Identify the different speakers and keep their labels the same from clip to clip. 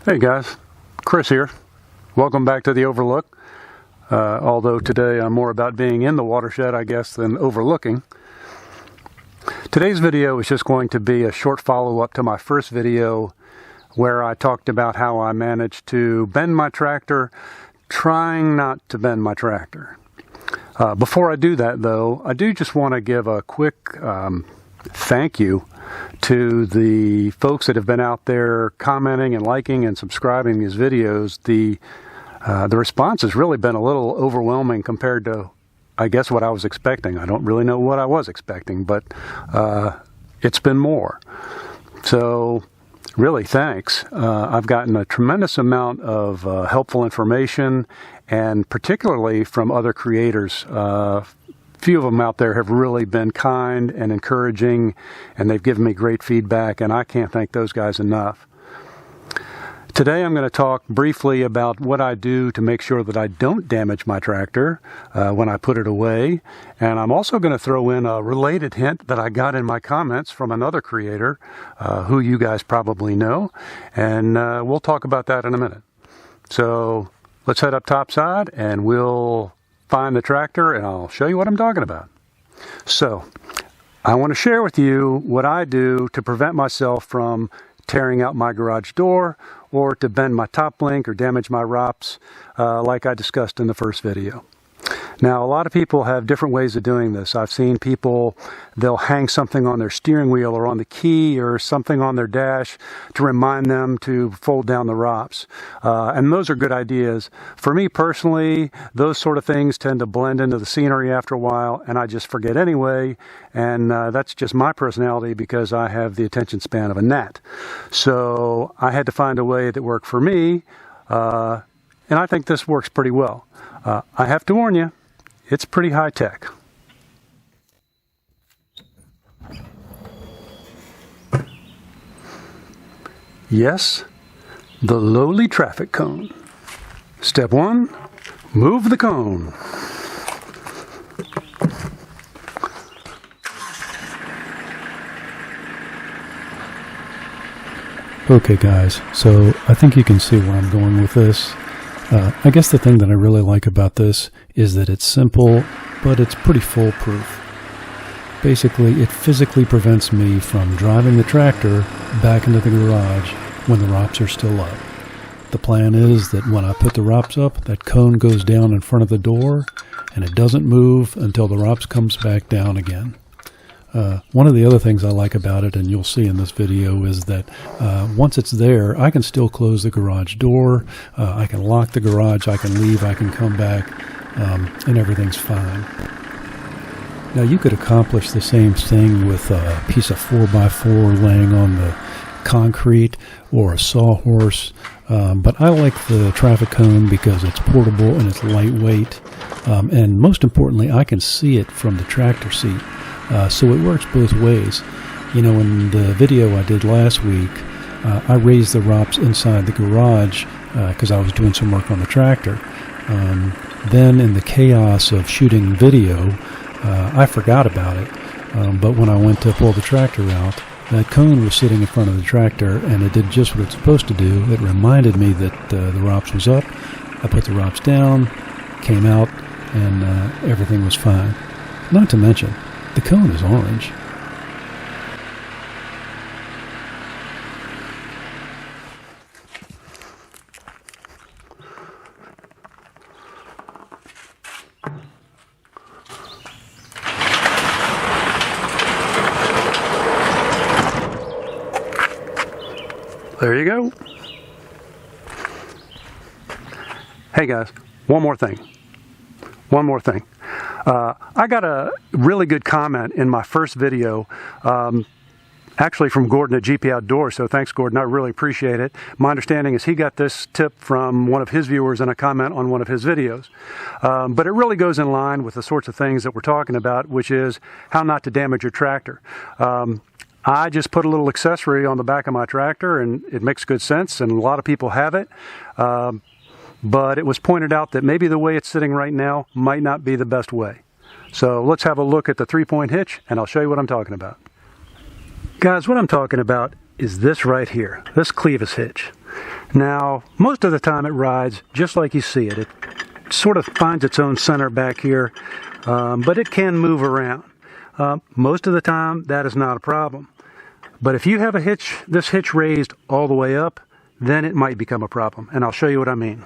Speaker 1: Hey guys, Chris here. Welcome back to the Overlook. Although today I'm more about being in the watershed, I guess, than overlooking. Today's video is just going to be a short follow-up to my first video where I talked about how I managed to bend my tractor, trying not to bend my tractor. Before I do that though, I do just want to give a quick thank you to the folks that have been out there commenting and liking and subscribing these videos. The response has really been a little overwhelming compared to, I guess, what I was expecting. I don't really know what I was expecting, but it's been more. So really, thanks. I've gotten a tremendous amount of helpful information, and particularly from other creators. Few of them out there have really been kind and encouraging, and they've given me great feedback, and I can't thank those guys enough. Today I'm going to talk briefly about what I do to make sure that I don't damage my tractor when I put it away, and I'm also going to throw in a related hint that I got in my comments from another creator who you guys probably know, and we'll talk about that in a minute. So let's head up topside and we'll find the tractor and I'll show you what I'm talking about. So I want to share with you what I do to prevent myself from tearing out my garage door or to bend my top link or damage my ROPS like I discussed in the first video. Now, a lot of people have different ways of doing this. I've seen people, they'll hang something on their steering wheel or on the key or something on their dash to remind them to fold down the ROPS. And those are good ideas. For me personally, those sort of things tend to blend into the scenery after a while, and I just forget anyway. And that's just my personality because I have the attention span of a gnat. So I had to find a way that worked for me, and I think this works pretty well. I have to warn you, it's pretty high tech. Yes, the lowly traffic cone. Step 1, move the cone.
Speaker 2: Okay guys, so I think you can see where I'm going with this. I guess the thing that I really like about this is that it's simple, but it's pretty foolproof. Basically, it physically prevents me from driving the tractor back into the garage when the ROPS are still up. The plan is that when I put the ROPS up, that cone goes down in front of the door, and it doesn't move until the ROPS comes back down again. One of the other things I like about it, and you'll see in this video, is that once it's there, I can still close the garage door, I can lock the garage, I can leave, I can come back, and everything's fine. Now you could accomplish the same thing with a piece of 4x4 laying on the concrete or a sawhorse, but I like the traffic cone because it's portable and it's lightweight, and most importantly, I can see it from the tractor seat. So it works both ways. You know, in the video I did last week, I raised the ROPS inside the garage because I was doing some work on the tractor. Then in the chaos of shooting video, I forgot about it. But when I went to pull the tractor out, that cone was sitting in front of the tractor and it did just what it's supposed to do. It reminded me that the ROPS was up. I put the ROPS down, came out, and everything was fine. Not to mention, the cone is orange.
Speaker 1: There you go. Hey guys, one more thing. I got a really good comment in my first video, actually from Gordon at GP Outdoors, so thanks Gordon, I really appreciate it. My understanding is he got this tip from one of his viewers in a comment on one of his videos. But it really goes in line with the sorts of things that we're talking about, which is how not to damage your tractor. I just put a little accessory on the back of my tractor and it makes good sense, and a lot of people have it. But it was pointed out that maybe the way it's sitting right now might not be the best way. So let's have a look at the 3-point hitch and I'll show you what I'm talking about. Guys, what I'm talking about is this right here, this clevis hitch. Now, most of the time it rides just like you see it. It sort of finds its own center back here, but it can move around. Most of the time that is not a problem. But if you have this hitch raised all the way up, then it might become a problem, and I'll show you what I mean.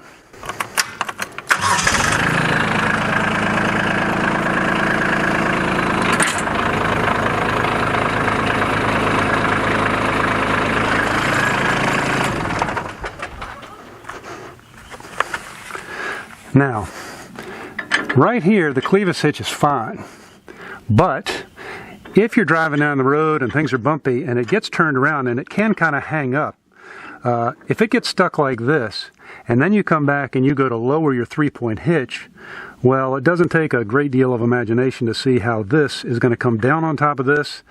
Speaker 1: Now, right here, the clevis hitch is fine, but if you're driving down the road and things are bumpy and it gets turned around and it can kind of hang up, if it gets stuck like this and then you come back and you go to lower your 3-point hitch, well, it doesn't take a great deal of imagination to see how this is going to come down on top of this,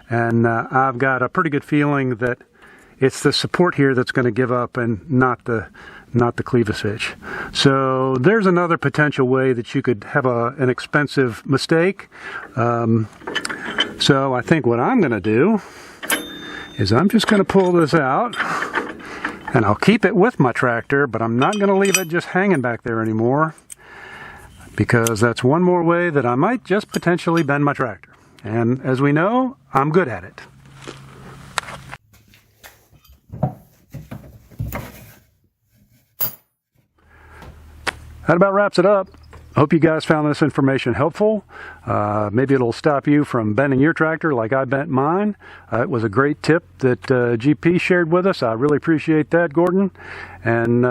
Speaker 1: and I've got a pretty good feeling that it's the support here that's going to give up and not the clevis hitch. So there's another potential way that you could have an expensive mistake. So I think what I'm going to do is I'm just going to pull this out, and I'll keep it with my tractor, but I'm not going to leave it just hanging back there anymore, because that's one more way that I might just potentially bend my tractor. And as we know, I'm good at it. That about wraps it up. Hope you guys found this information helpful. Maybe it'll stop you from bending your tractor like I bent mine. It was a great tip that GP shared with us. I really appreciate that, Gordon. And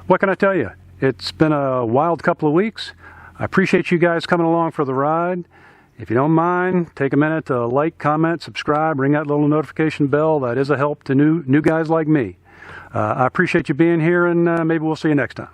Speaker 1: what can I tell you? It's been a wild couple of weeks. I appreciate you guys coming along for the ride. If you don't mind, take a minute to like, comment, subscribe, ring that little notification bell. That is a help to new guys like me. I appreciate you being here, and maybe we'll see you next time.